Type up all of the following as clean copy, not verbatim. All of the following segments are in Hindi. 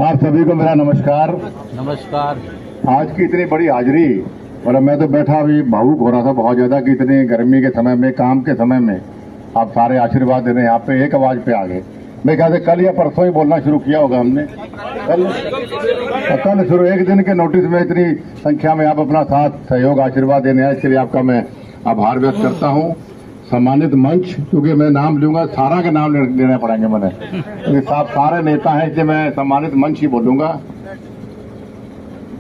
आप सभी को मेरा नमस्कार। नमस्कार। आज की इतनी बड़ी हाजिरी, और मैं तो बैठा अभी भावुक हो रहा था बहुत ज्यादा कि इतनी गर्मी के समय में, काम के समय में आप सारे आशीर्वाद देने यहाँ पे एक आवाज पे आ गए। मैं ख्याल से कल या परसों ही बोलना शुरू किया होगा हमने, कल शुरू। एक दिन के नोटिस में इतनी संख्या में आप अपना साथ सहयोग आशीर्वाद देने आए, इसके लिए आपका मैं आभार व्यक्त करता हूँ। सम्मानित मंच, क्योंकि मैं नाम लूंगा सारा के नाम लेने पड़ेंगे मैंने, क्योंकि साहब सारे नेता हैं, इसलिए मैं सम्मानित मंच ही बोलूंगा।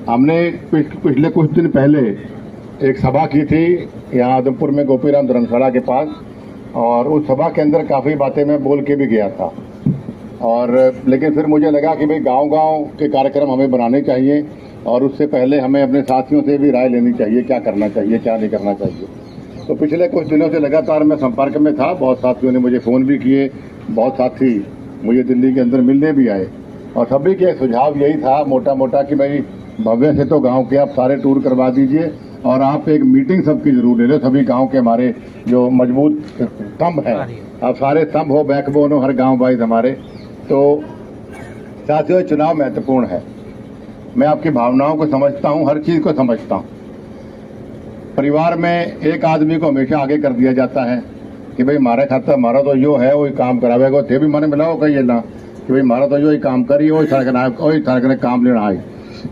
हमने पिछले कुछ दिन पहले एक सभा की थी यहाँ आदमपुर में गोपीराम धर्मशाला के पास, और उस सभा के अंदर काफ़ी बातें मैं बोल के भी गया था। और लेकिन फिर मुझे लगा कि भाई गांव-गांव के कार्यक्रम हमें बनाने चाहिए, और उससे पहले हमें अपने साथियों से भी राय लेनी चाहिए, क्या करना चाहिए क्या नहीं करना चाहिए। तो पिछले कुछ दिनों से लगातार मैं संपर्क में था, बहुत साथियों ने मुझे फ़ोन भी किए, बहुत साथी मुझे दिल्ली के अंदर मिलने भी आए, और सभी के सुझाव यही था मोटा मोटा कि भाई भव्य से तो गांव के आप सारे टूर करवा दीजिए, और आप एक मीटिंग सबकी जरूर ले लो, सभी गांव के हमारे जो मजबूत स्तंभ हैं, आप सारे स्तंभ हो, बैकबोन हो हर गाँव वाइज हमारे। तो साथियों, चुनाव महत्वपूर्ण है, मैं आपकी भावनाओं को समझता हूँ, हर चीज़ को समझता हूँ। परिवार में एक आदमी को हमेशा आगे कर दिया जाता है कि भाई हमारे खाता हमारा तो यो है, वही काम करावेगा, थे भी मैंने मिलाओ कही ना कि भाई हमारा तो यो ही काम करिए, वही तरह का काम लेना है।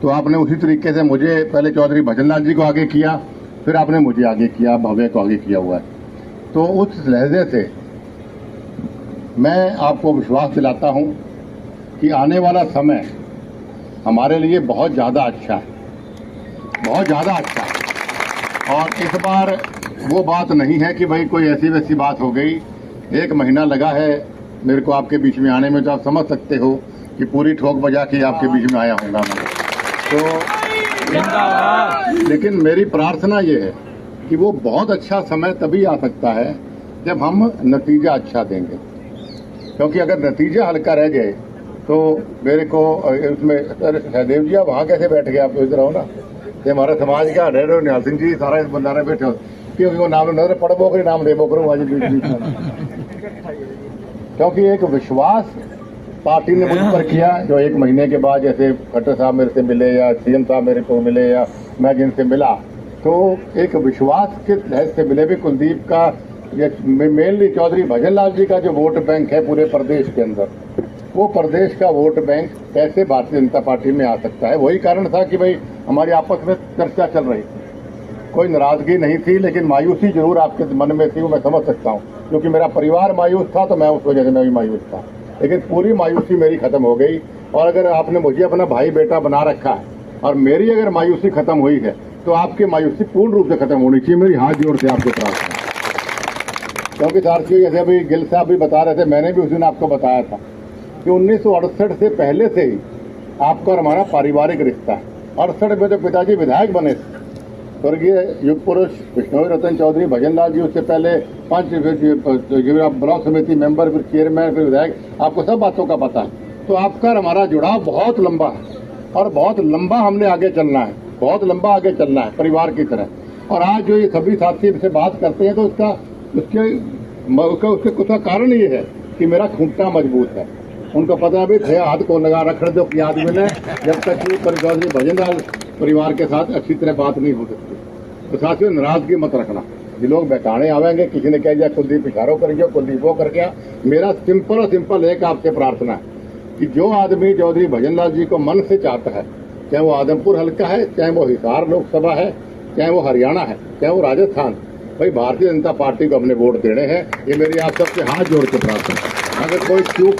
तो आपने उसी तरीके से मुझे पहले चौधरी भजनलाल जी को आगे किया, फिर आपने मुझे आगे किया, भव्य को आगे किया हुआ है। तो उस लहजे से मैं आपको विश्वास दिलाता हूँ कि आने वाला समय हमारे लिए बहुत ज़्यादा अच्छा है, बहुत ज़्यादा अच्छा है। और इस बार वो बात नहीं है कि भाई कोई ऐसी वैसी बात हो गई। 1 महीना लगा है मेरे को आपके बीच में आने में, तो आप समझ सकते हो कि पूरी ठोक बजा के आपके बीच में आया होगा मैं। तो लेकिन मेरी प्रार्थना ये है कि वो बहुत अच्छा समय तभी आ सकता है जब हम नतीजा अच्छा देंगे, क्योंकि अगर नतीजा हल्का रह जाए तो मेरे को उसमें सहदेव जी आप वहाँ कैसे बैठ गए, आप तो इधर हो ना, ये हमारा समाज का रेडो निहाल सिंह जी सारा इस बंदारे बैठे हो, क्योंकि वो नाम नजर पड़ बोकर नाम दे बोकर आज बीच में, क्योंकि एक विश्वास पार्टी ने मुझ पर किया, जो 1 महीने के बाद जैसे खट्टर साहब मेरे से मिले या सीएम साहब मेरे को मिले या मैं जिनसे मिला, तो एक विश्वास के तहत से मिले भी। कुलदीप का ये मेनली चौधरी भजनलाल जी का जो वोट बैंक है पूरे प्रदेश के अंदर, वो प्रदेश का वोट बैंक कैसे भारतीय जनता पार्टी में आ सकता है, वही कारण था कि भाई हमारी आपस में चर्चा चल रही थी। कोई नाराजगी नहीं थी, लेकिन मायूसी जरूर आपके मन में थी, वो मैं समझ सकता हूँ, क्योंकि मेरा परिवार मायूस था तो मैं उस वजह से मैं भी मायूस था। लेकिन पूरी मायूसी मेरी खत्म हो गई, और अगर आपने मुझे अपना भाई बेटा बना रखा है और मेरी अगर मायूसी खत्म हुई है, तो आपकी मायूसी पूर्ण रूप से खत्म होनी चाहिए। मेरी हाथ जोड़ से आपको प्रार्थना, क्योंकि साथियों जैसे अभी गिल साहब भी बता रहे थे, मैंने भी उस दिन आपको बताया था कि 1968 से पहले से ही आपका और हमारा पारिवारिक रिश्ता है। 68 में तो पिताजी विधायक बने थे, स्वर्गीय युग पुरुष विष्णु रतन चौधरी भजनलाल जी, उससे पहले 5 ब्लॉक समिति मेंबर, फिर चेयरमैन, फिर विधायक, आपको सब बातों का पता है। तो आपका और हमारा जुड़ाव बहुत लंबा है, और बहुत लंबा हमने आगे चलना है, बहुत लंबा आगे चलना है परिवार की तरह। और आज जो ये सभी साथी से बात करते हैं, तो उसके कुछ कारण ये है कि मेरा खूंटा मजबूत है। उनको पता है भी थे हाथ को लगा रख दो कि आदमी ने, जब तक कि चौधरी भजनलाल परिवार के साथ अच्छी तरह बात नहीं हो सकती। तो साथियों, नाराजगी मत रखना, ये लोग बहकाने आवेंगे, किसी ने कह दिया कुलदीप इशारों कर गया, कुलदीप वो कर गया। मेरा सिंपल एक आपसे प्रार्थना है कि जो आदमी चौधरी भजनलाल जी को मन से चाहता है, चाहे वो आदमपुर हल्का है, चाहे वो हिसार लोकसभा है, चाहे वो हरियाणा है, चाहे वो राजस्थान, भाई भारतीय जनता पार्टी को अपने वोट देने हैं। ये मेरी आप सबसे हाथ जोड़ के प्रार्थना है। अगर कोई चूक,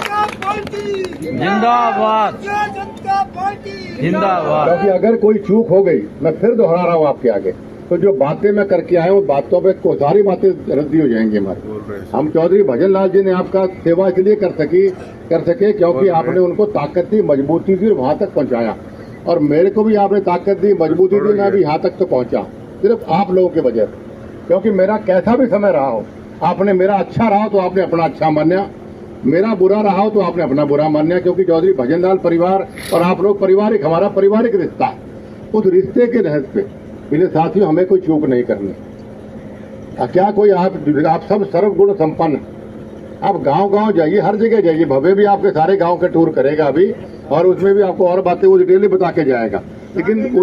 जिंदाबाद जिंदाबाद, क्योंकि अगर कोई चूक हो गई, मैं फिर दोहरा रहा हूँ आपके आगे, तो जो बातें मैं करके आया हूँ, बातों पे को सारी बातें रद्दी हो जाएंगी हमारी। हम चौधरी भजनलाल जी ने आपका सेवा इसलिए कर सके क्योंकि आपने उनको ताकत दी, मजबूती दी, वहां तक पहुंचाया, और मेरे को भी आपने ताकत दी, मजबूती दी, मैं भी यहाँ तक तो पहुंचा सिर्फ आप लोगों की वजह से। क्योंकि मेरा कैसा भी समय रहा हो, आपने मेरा अच्छा रहा तो आपने अपना अच्छा मान्या, मेरा बुरा रहा हो तो आपने अपना बुरा मान्या, क्योंकि चौधरी भजनलाल परिवार और आप लोग पारिवारिक, हमारा पारिवारिक रिश्ता है। उस रिश्ते के रहस्य पे मेरे साथियों हमें कोई चूक नहीं करनी। क्या कोई आप सब सर्वगुण संपन्न, आप गांव-गांव जाइए, हर जगह जाइए, भव्य भी आपके सारे गांव के टूर करेगा अभी, और उसमें भी आपको और बातें वो डिटेल बता के जाएगा। लेकिन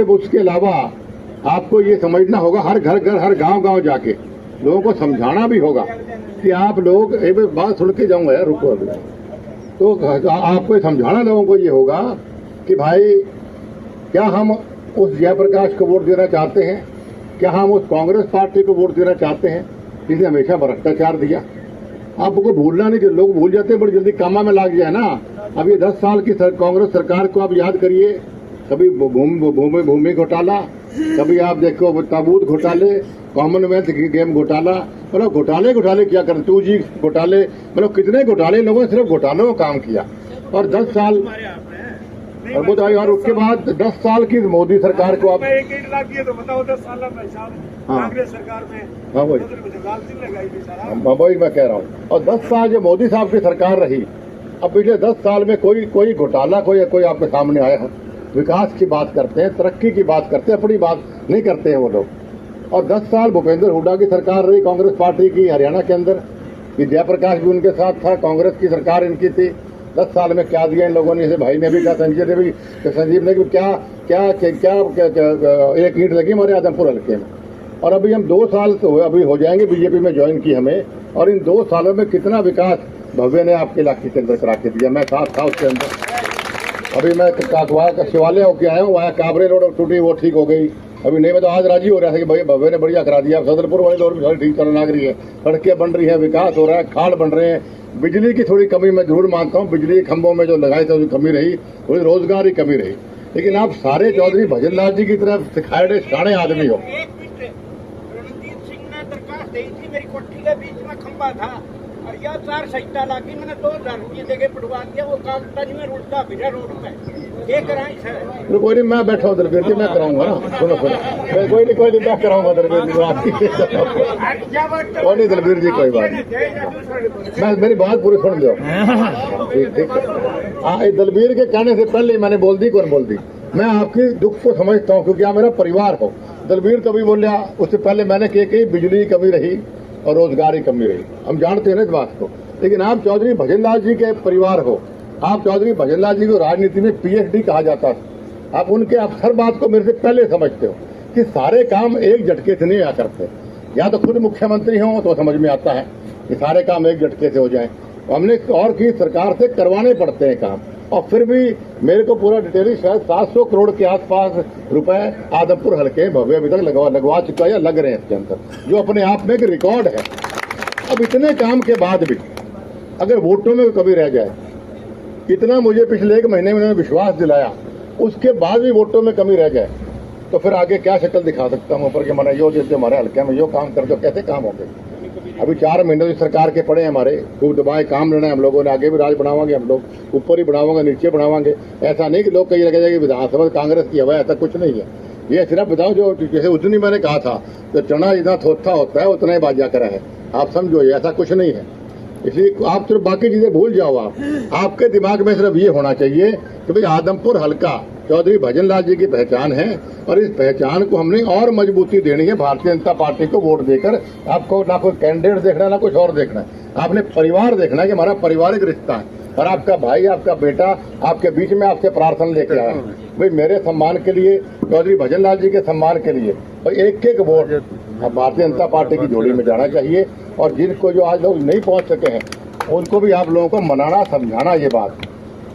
उसके अलावा आपको ये समझना होगा, हर घर हर गांव जाके लोगों को समझाना भी होगा कि आप लोग, एक बात सुन के जाऊंगा यार, रुको अभी। तो आपको समझाना लोगों को ये होगा कि भाई क्या हम उस जयप्रकाश को वोट देना चाहते हैं, क्या हम उस कांग्रेस पार्टी को वोट देना चाहते हैं जिसने हमेशा भ्रष्टाचार दिया। आपको भूलना नहीं, लोग भूल जाते हैं, बड़ी जल्दी कामा में लग जाए ना। अब ये 10 साल की कांग्रेस सरकार को आप याद करिए, कभी भूमि घोटाला, कभी आप देखो ताबूत घोटाले, कॉमनवेल्थ गेम घोटाला, मतलब घोटाले क्या करते, 2G घोटाले, मतलब कितने घोटाले, लोगों ने सिर्फ घोटालों का काम किया। और 10 साल और उसके बाद 10 साल की मोदी सरकार को आप 1 लाख दिए तो बताओ 10 साल में कांग्रेस सरकार में। हाँ वही मैं कह रहा हूँ। और 10 साल जो मोदी साहब की सरकार रही, अब पिछले 10 साल में कोई घोटाला कोई आपके सामने आया है? विकास की बात करते हैं, तरक्की की बात करते हैं, अपनी बात नहीं करते हैं वो लोग। और 10 साल भूपेंद्र हुड्डा की सरकार रही कांग्रेस पार्टी की हरियाणा के अंदर, कि जयप्रकाश भी उनके साथ था, कांग्रेस की सरकार इनकी थी। 10 साल में क्या दिया इन लोगों ने? जैसे भाई ने भी कहा, संजीव ने भी क्या एक ईंट लगी हमारे आदमपुर हल्के में। और अभी हम 2 साल तो अभी हो जाएंगे बीजेपी में ज्वाइन की हमें, और इन 2 सालों में कितना विकास भव्य ने आपके इलाके के अंदर करा के दिया। मैं साथ था उसके अंदर। अभी मैं काकवा का शिवालय होके आया हूँ, वहाँ काबरे रोड टूटी, वो ठीक हो गई। अभी नहीं, मैं तो आज राजी हो रहा था कि भाई भव्य ने बढ़िया करा दिया। सदरपुर वाली रोड भी ठीक चलना लग रही है, सड़कें बन रही है, विकास हो रहा है, खाड़ बन रहे हैं। बिजली की थोड़ी कमी मैं जरूर मानता हूँ, बिजली के खंभों में जो लगाए थे उसकी कमी रही, थोड़ी रोजगार की कमी रही। लेकिन आप सारे चौधरी भजन लाल जी की तरफ सिखाए शाणे आदमी हो। रणजीत सिंह ने दरखास्त दी थी, मेरी कोठी के बीच में खंबा था और यह 4 सहिता लागी, मैंने 2000 रुपये देके पटवा दिया। वो काम में रुलता फिर रोड में ये कराई सर। तो कोई नहीं, मैं बैठा हूँ दलबीर जी, मैं कराऊंगा ना। सुनो कोई नहीं मैं कराऊंगा दलबीर जी, कोई नहीं दलबीर जी, कोई बात नहीं। मैं मेरी बात पूरी सुन लो। ठीक है। हाँ, दलबीर के कहने से पहले मैंने बोल दी, कौन बोल दी? मैं आपकी दुख को समझता हूँ, क्योंकि आप मेरा परिवार हो। दलबीर कभी बोलिया, उससे पहले मैंने कही बिजली की कमी रही और रोजगार की कमी रही, हम जानते हैं ना इस बात को। लेकिन आप चौधरी भजन लाल जी के परिवार हो। आप चौधरी भजन लाल जी को राजनीति में PhD कहा जाता है। आप हर बात को मेरे से पहले समझते हो कि सारे काम एक झटके से नहीं आ करते। या तो खुद मुख्यमंत्री हो तो समझ में आता है कि सारे काम एक झटके से हो जाए। हमने और की सरकार से करवाने पड़ते हैं काम, और फिर भी मेरे को पूरा डिटेल, शायद 700 करोड़ के आसपास रुपए आदमपुर हल्के भव्य अभी तक लगवा चुका या लग रहे हैं इसके अंदर, जो अपने आप में एक रिकॉर्ड है। अब इतने काम के बाद भी अगर वोटों में कभी रह जाए, इतना मुझे पिछले 1 महीने में विश्वास दिलाया, उसके बाद भी वोटों में कमी रह जाए, तो फिर आगे क्या शक्ल दिखा सकता हूँ ऊपर के मैंने यो जैसे हमारे हल्के में यो काम कर दो, कैसे काम हो गए? अभी 4 महीने सरकार के पड़े हमारे, खूब दबाए काम लेना है हम लोगों ने। आगे भी राज बनावांगे हम लोग, ऊपर ही बनावांगे, नीचे बनावांगे। ऐसा नहीं कि लोग कहीं लगे कि विधानसभा कांग्रेस की हवा, ऐसा कुछ नहीं है। ये सिर्फ बताओ, जो जैसे उस दिन मैंने कहा था, तो चना जितना थोथा होता है उतना ही बाजा करा है। आप समझो, ये ऐसा कुछ नहीं है। इसलिए आप सिर्फ बाकी चीजें भूल जाओ। आपके दिमाग में सिर्फ ये होना चाहिए कि भाई आदमपुर हल्का चौधरी भजन लाल जी की पहचान है, और इस पहचान को हमने और मजबूती देनी है भारतीय जनता पार्टी को वोट देकर। आपको ना कोई कैंडिडेट देखना है, ना कुछ और देखना है, आपने परिवार देखना है कि हमारा पारिवारिक रिश्ता है। और आपका भाई, आपका बेटा आपके बीच में आपसे प्रार्थना लेके आया भाई, मेरे सम्मान के लिए, चौधरी भजन लाल जी के सम्मान के लिए भाई एक वोट भारतीय जनता पार्टी की झोली में जाना चाहिए। और जिनको जो आज लोग नहीं पहुंच सके हैं, उनको भी आप लोगों को मनाना, समझाना ये बात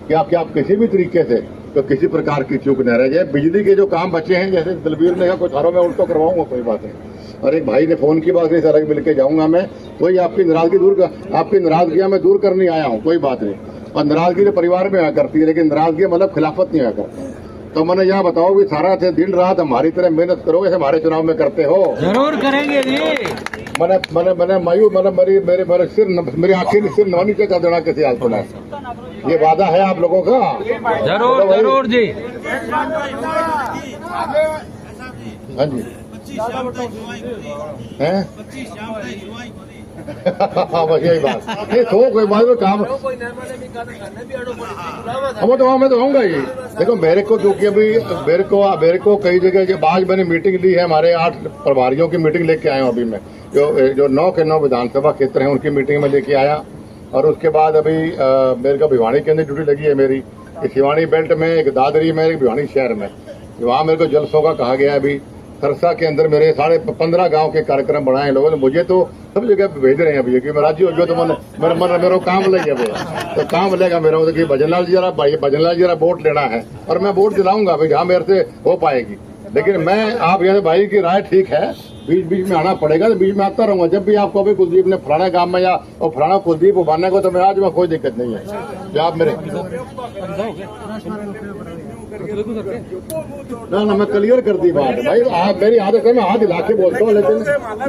कि आप किसी भी तरीके से तो किसी प्रकार की चूक न रह जाए। बिजली के जो काम बचे हैं, जैसे दलबीर ने कहा कुछ हारों में उल्टो करवाऊंगा, कोई बात नहीं। और एक भाई ने फोन की बात नहीं, सर मिल के जाऊंगा मैं, कोई आपकी नाराजगी मैं दूर करने आया हूँ, कोई बात नहीं। और नाराजगी तो परिवार में आया करती है, लेकिन नाराजगी मतलब खिलाफत नहीं आया करती। तो मैंने यहाँ बताओ कि सारा थे दिन रात हमारी तरह मेहनत करोगे, हमारे चुनाव में करते हो। जरूर करेंगे जी। मेरी आखिर सिर न नीचे कर देना किसी हाल सुना, ये वादा है आप लोगों का। जरूर जरूर जी। हाँ जी हैं बस यही बात नहीं, तो कोई बात में काम मैं तो आऊंगा ही। देखो मेरे को, क्योंकि अभी मेरे को कई जगह आज मैंने मीटिंग ली है, हमारे 8 प्रभारियों की मीटिंग लेके आया हूँ। अभी मैं जो 9 के 9 विधानसभा क्षेत्र हैं उनकी मीटिंग में लेके आया। और उसके बाद अभी मेरे को भिवानी के अंदर ड्यूटी लगी है मेरी, एक सिवानी बेल्ट में, एक दादरी में, एक भिवानी शहर में। वहाँ मेरे को जलसों का कहा गया है। अभी सरसा के अंदर मेरे 15.5 गांव के कार्यक्रम बनाए हैं लोगों ने। मुझे तो सब जगह भेज रहे हैं अभी कि मैं राज्य हो गया तो मेरा मन मेरा काम लगे अभी, तो काम लेगा मेरा कि भजनलाल जी जरा वोट लेना है और मैं वोट दिलाऊंगा भाई जहाँ मेरे से हो पाएगी। लेकिन मैं आप यहाँ भाई की राय ठीक है, बीच बीच में आना पड़ेगा तो बीच में आता रहूंगा। जब भी आपको अभी कुलदीप ने फलाना गांव में या और फलाना कुलदीप उबारने को तो मैं आज में कोई दिक्कत नहीं है। जो आप मेरे ना मैं क्लियर कर दी बात भाई। आप मेरी आदत है मैं हाथ हिला के बोलता हूँ, लेकिन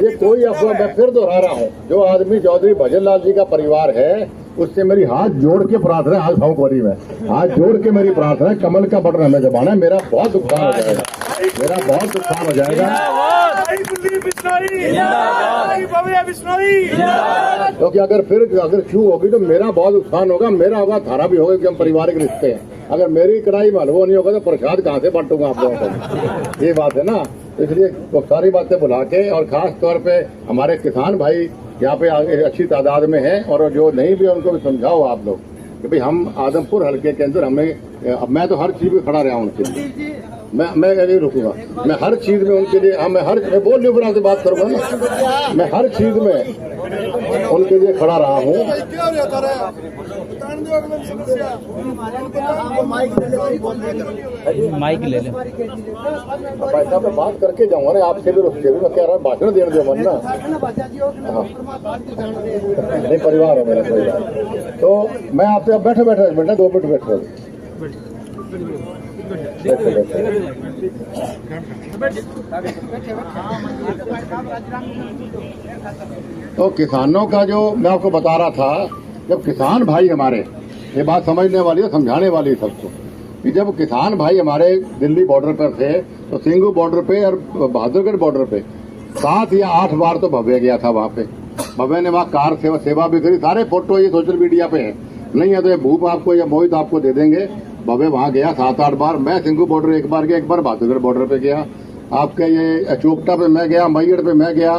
ये कोई अफवाह मैं फिर दोहरा रहा हूँ। जो आदमी चौधरी भजनलाल जी का परिवार है उससे मेरी हाथ जोड़ के प्रार्थना है, आज भावकोरी में हाथ जोड़ के मेरी प्रार्थना है, कमल का बटन हमें दबाना है। मेरा बहुत नुकसान हो जाएगा, मेरा बहुत नुकसान हो जाएगा। क्योंकि अगर क्यों होगी तो मेरा बहुत नुकसान होगा, मेरा होगा, थारा भी होगा, कि हम पारिवारिक रिश्ते हैं। अगर मेरी कड़ाई में हलवा नहीं होगा तो प्रसाद कहाँ से बांटूंगा आप लोगों को, ये बात है ना। इसलिए वो सारी बातें बुला के, और खास तौर पे हमारे किसान भाई यहाँ पे अच्छी तादाद में हैं, और जो नहीं भी उनको भी समझाओ आप लोग कि भाई हम आदमपुर हल्के के अंदर हमें, मैं तो हर चीज में खड़ा रहा हूँ उनके लिए, मैं नहीं रुकूंगा, मैं हर चीज में उनके लिए, मैं बोल रही हूँ, से बात करूंगा ना, मैं हर चीज में उनके लिए खड़ा रहा हूँ। माइक ले ले, पैसा मैं बात करके जाऊंगा ना आपसे भी, उससे भी मैं कह रहा हूँ भाषण देने दो मन ना। नहीं परिवार है मेरा परिवार, तो मैं आपसे अब बैठे बेटा 2 मिनट बैठ रहा तो किसानों का जो मैं आपको बता रहा था, जब किसान भाई हमारे, ये बात समझने वाली है, समझाने वाली है सबको, कि जब किसान भाई हमारे दिल्ली बॉर्डर पर थे तो सिंगू बॉर्डर पे और बहादुरगढ़ बॉर्डर पे 7 या 8 बार तो भव्य गया था वहाँ पे। भव्य ने वहाँ कार सेवा भी करी, सारे फोटो ये सोशल मीडिया पे है, नहीं है तो ये भूप आपको या मोहित आपको दे देंगे। भव्य वहाँ गया 7-8 बार, मैं सिंगू बॉर्डर एक बार गया, एक बार बहादुरगढ़ बॉर्डर पे गया, आपके ये चोपटा पे मैं गया, मैगढ़ पे मैं गया,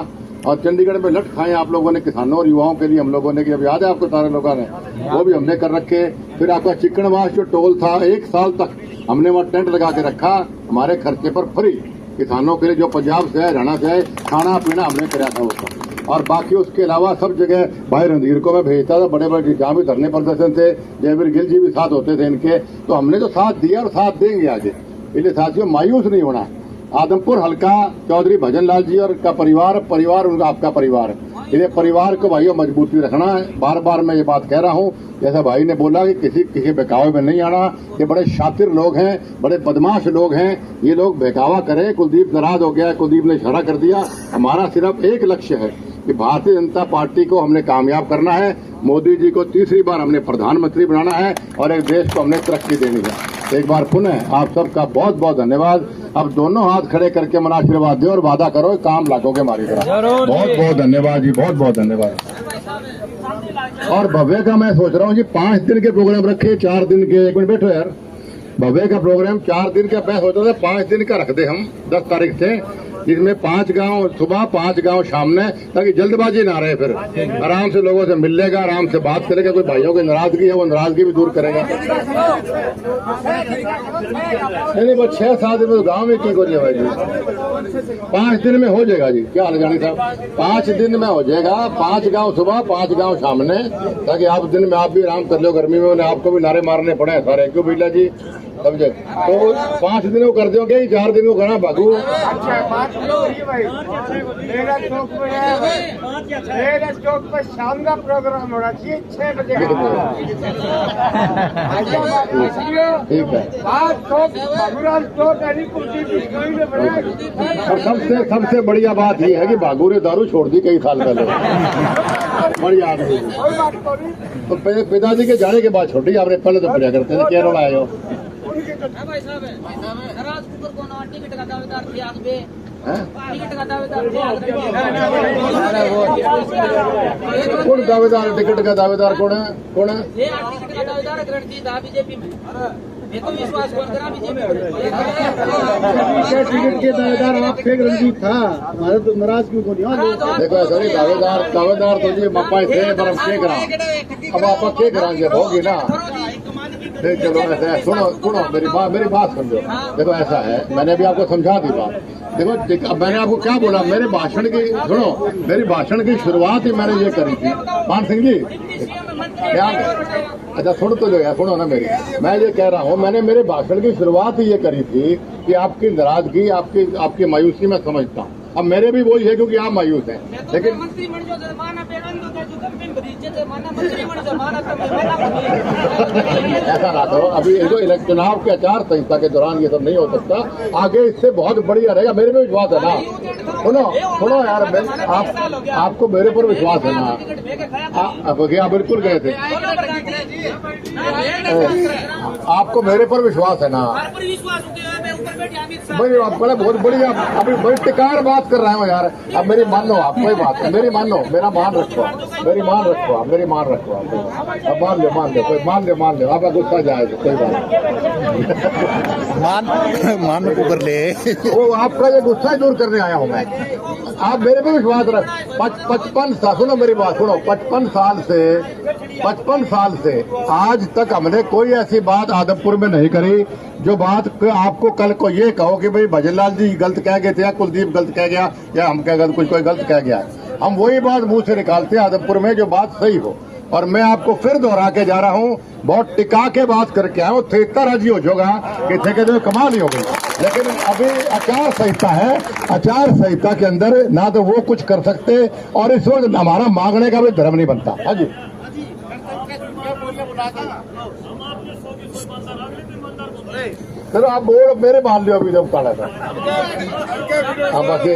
और चंडीगढ़ में लट खाए आप लोगों ने किसानों और युवाओं के लिए हम लोगों ने, कि अब याद है आपको सारे लोगों ने, वो भी हमने कर रखे। फिर आपका चिकनवास जो टोल था 1 साल तक हमने वहाँ टेंट लगा के रखा, हमारे खर्चे पर फ्री किसानों के लिए, जो पंजाब से है, हरियाणा से है, खाना पीना हमने कराया था उसका। और बाकी उसके अलावा सब जगह भाई रणधीर को मैं भेजता था, बड़े बड़े जहाँ भी धरने प्रदर्शन थे, जयवीर गिल जी भी साथ होते थे इनके, तो हमने तो साथ दिया और साथ देंगे आगे। इसलिए साथियों मायूस नहीं होना। आदमपुर हल्का चौधरी भजनलाल जी और का परिवार उनका आपका परिवार है, इसलिए परिवार को भाइयों मजबूती रखना है। बार बार मैं ये बात कह रहा हूँ, जैसा भाई ने बोला कि किसी बहकावे में नहीं आना। ये बड़े शातिर लोग हैं, बड़े बदमाश लोग हैं, ये लोग बहकावा करें। कुलदीप नाराज हो गया, कुलदीप ने इशारा कर दिया। हमारा सिर्फ एक लक्ष्य है कि भारतीय जनता पार्टी को हमने कामयाब करना है, मोदी जी को तीसरी बार हमने प्रधानमंत्री बनाना है, और एक देश को हमने तरक्की देनी है। एक बार पुनः आप सबका बहुत बहुत धन्यवाद। अब दोनों हाथ खड़े करके मन आशीर्वाद दो और वादा करो काम लागोगे हमारी तरह। बहुत बहुत धन्यवाद जी, बहुत बहुत धन्यवाद। और भव्य का मैं सोच रहा हूँ जी 5 दिन के प्रोग्राम रखे, 4 दिन के, 1 मिनट बैठो यार। भव्य का प्रोग्राम 4 दिन का मैं सोच रहा था 5 दिन का रख दे हम 10 तारीख से, जिसमें 5 गांव सुबह 5 गांव शाम में, ताकि जल्दबाजी ना रहे। फिर आराम से लोगों से मिल लेगा, आराम से बात करेगा, कोई भाइयों की नाराजगी है वो नाराजगी भी दूर करेगा। नहीं बस 6-7 दिन में गाँव में की करिए भाई जी, 5 दिन में हो जाएगा जी। क्या हाल जानी साहब, 5 दिन में हो जाएगा। 5 गाँव सुबह 5 गाँव सामने, ताकि आप दिन में आप भी आराम कर लो। गर्मी में आपको भी नारे मारने पड़े सारे, क्यों बिरला जी समझे। तो 5 दिन को कर दोगे, 4 दिन को करना बागू। चौक पर शाम का प्रोग्राम होना चाहिए 6 बजे। ठीक है। और सबसे बढ़िया बात ये है कि बागू ने दारू छोड़ दी कई साल पहले, बढ़िया आदमी। तो पिताजी के जाने के बाद छोड़ी आपने, पहले तो बढ़िया करते थे। क्या रोड़ा आए हो कौन दावेदार, टिकट का दावेदार कौन है? टिकट के दावेदार आप थे, रणजीत था, हमारे तो नाराज क्यों को नहीं। देखो ऐसा नहीं, दावेदार तो जी मप्पा थे, पर हम क्या करा, अब आप क्या कराएंगे, होगी ना। नहीं चलो ऐसा है, सुनो मेरी बात समझो। देखो ऐसा है, मैंने भी आपको समझा दी बात। देखो अब मैंने आपको क्या बोला, मेरे भाषण की सुनो, मेरी भाषण की शुरुआत ही मैंने ये करी थी। मान सिंह जी क्या, अच्छा सुन तो जो है, सुनो ना मेरी, मैं ये कह रहा हूँ, मैंने मेरे भाषण की शुरुआत ही ये करी थी कि आपकी नाराजगी, आपकी मायूसी मैं समझता हूँ। अब मेरे भी वही है क्योंकि आप मायूस हैं, लेकिन ऐसा ना करो। अभी जो चुनाव के आचार संहिता के दौरान ये सब नहीं हो सकता, आगे इससे बहुत बढ़िया रहेगा, मेरे पे विश्वास है ना। सुनो यार, आपको मेरे पर विश्वास है ना। आप बिल्कुल गए थे, आपको मेरे पर विश्वास है ना। भाई आप बहुत बढ़िया, अभी बड़ी टिकार बात कर रहे हो यार। अब मेरी मान लो आप, कोई बात है, मेरी मान लो, मेरा मान रखो, मेरी मान रखो आप, मेरी मान रखो आप। अब मान लो, कोई मान लो, आपका गुस्सा जाएगा, कोई बात मान को कर ले। वो आपका ये गुस्सा दूर करने आया हूँ मैं। आप मेरे पे विश्वास रख। 55 साल, सुनो मेरी बात सुनो, 55 साल से आज तक हमने कोई ऐसी बात आदमपुर में नहीं करी जो बात आपको कल को ये कहो कि भाई भजनलाल जी गलत कह गए थे, या कुलदीप गलत कह गया, या हम क्या गलत, कोई गलत कह गया। हम वही बात मुंह से निकालते हैं आदमपुर में जो बात सही हो। और मैं आपको फिर दोहरा के जा रहा हूँ, बहुत टिका के बात करके आया हूँ। थे इतना राजी हो जाएगा कि ठेकेदार कमाल ही हो गई। लेकिन अभी आचार संहिता है, आचार संहिता के अंदर ना तो वो कुछ कर सकते, और इस वक्त हमारा मांगने का भी धर्म नहीं बनता। हाँ जी, चलो आप बोल, मेरे मान लियो अभी जब काला था। हाँ बस ये